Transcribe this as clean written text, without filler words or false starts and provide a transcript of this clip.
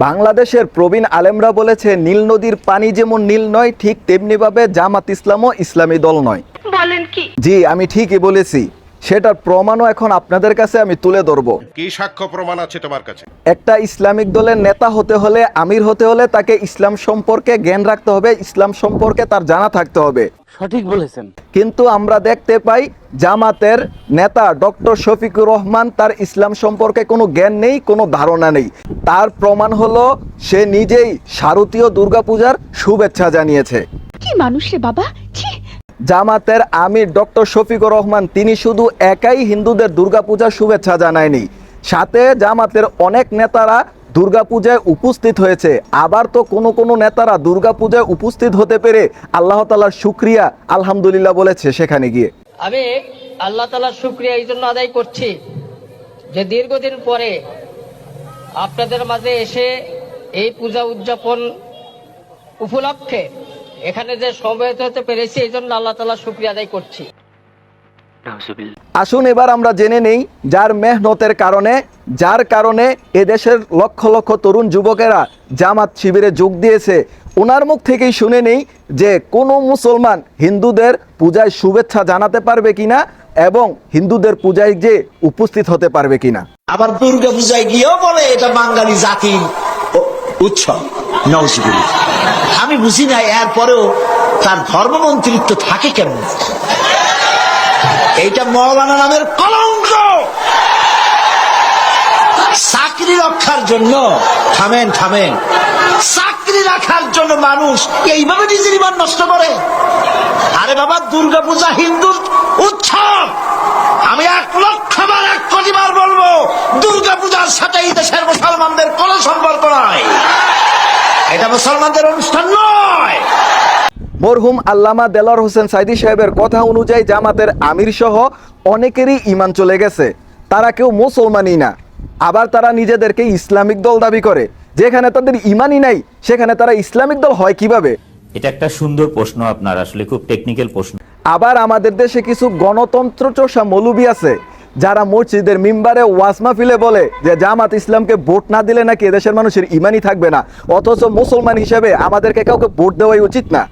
বাংলাদেশের প্রবীণ আলেমরা বলেছে নীল নদীর পানি যেমন নীল নয়, ঠিক তেমনিভাবে জামাত ইসলামও ইসলামী দল নয়। বলেন কি? জি, আমি ঠিকই বলেছি। সেটার প্রমাণও এখন আপনাদের কাছে আমি তুলে ধরবো। কি সাক্ষ্য প্রমাণ আছে তোমার কাছে? একটা ইসলামিক দলের নেতা হতে হলে, আমির হতে হলে তাকে ইসলাম সম্পর্কে জ্ঞান রাখতে হবে, ইসলাম সম্পর্কে তার জানা থাকতে হবে। সঠিক বলেছেন। কিন্তু আমরা দেখতে পাই জামাতের নেতা ডক্টর শফিকুর রহমান, তার ইসলাম সম্পর্কে কোনো জ্ঞান নেই, কোনো ধারণা নেই। তার প্রমাণ হলো সে নিজেই শারদীয় দুর্গাপূজার শুভেচ্ছা জানিয়েছে। কি মানুষ রে বাবা, ছি। জামাতের আমির ডক্টর শফিকুর রহমান তিনি শুধু একাই হিন্দুদের দুর্গাপূজার শুভেচ্ছা জানায়নি, সাথে জামাতের অনেক নেতারা দুর্গাপূজায় উপস্থিত হয়েছে। আবার তো কোনো নেতারা দুর্গাপূজায় উপস্থিত হতে পেরে আল্লাহ তাআলার শুকরিয়া আলহামদুলিল্লাহ বলেছে সেখানে গিয়ে। আমি আল্লাহ তাআলার শুকরিয়া এই জন্য আদায় করছি যে দীর্ঘদিন পরে আপনাদের মাঝে এসে এই পূজা উদযাপন উপলক্ষে এখানে যে সমবেত হতে পেরেছি, এই জন্য আল্লাহ তাআলার শুকরিয়া আদায় করছি। আসুন এবার আমরা জেনে নেই যার মেহনতের কারণে, যার কারণে এদেশের লক্ষ লক্ষ তরুণ যুবকেরা জামাত শিবিরে যোগ দিয়েছে, ওনার মুখ থেকেই শুনে নেই যে কোনো মুসলমান হিন্দুদের পূজায় শুভেচ্ছা জানাতে পারবে কিনা এবং হিন্দুদের পূজায় যে উপস্থিত হতে পারবে কিনা। আবার দুর্গা পূজায় গিয়েও বলে এটা বাঙালি জাতির উৎসব। নাউজুবিল্লাহ। আমি বুঝি না এরপরেও তার ধর্মমন্ত্রিত্ব থাকে কেমন। এইটা মৌলানা নামের কলঙ্ক। চাকরি রক্ষার জন্য থামেন, চাকরি রাখার জন্য মানুষ এইভাবে নিজের ইমান নষ্ট করে। আরে বাবা, দুর্গাপূজা হিন্দুর উৎসব। আমি 1,00,000 বার 1 কোটি বার বলবো, দুর্গাপূজার সাথে এই দেশের মুসলমানদের কোনো সম্পর্ক নাই। এটা মুসলমানদের অনুষ্ঠান নয়। মরহুম আল্লামা দেলোয়ার হোসেন সাইদি সাহেবের কথা অনুযায়ী জামাতের আমির সহ অনেকেরই ঈমান চলে গেছে, তারা কেউ মুসলমানই না। আবার তারা নিজেদেরকে ইসলামিক দল দাবি করে, যেখানে তাদের ঈমানই নাই সেখানে তারা ইসলামিক দল হয় কিভাবে? এটা একটা সুন্দর প্রশ্ন, আপনার আসলে খুব টেকনিক্যাল প্রশ্ন। আবার আমাদের দেশে কিছু গণতন্ত্র চর্চা মৌলবি আছে যারা মসজিদের মিম্বারে ওয়াজ মাহফিলে বলে যে জামাত ইসলামকে ভোট না দিলে নাকি এদেশের মানুষের ঈমানই থাকবে না, অথচ মুসলমান হিসেবে আমাদেরকে কাউকে ভোট দেওয়াই উচিত না।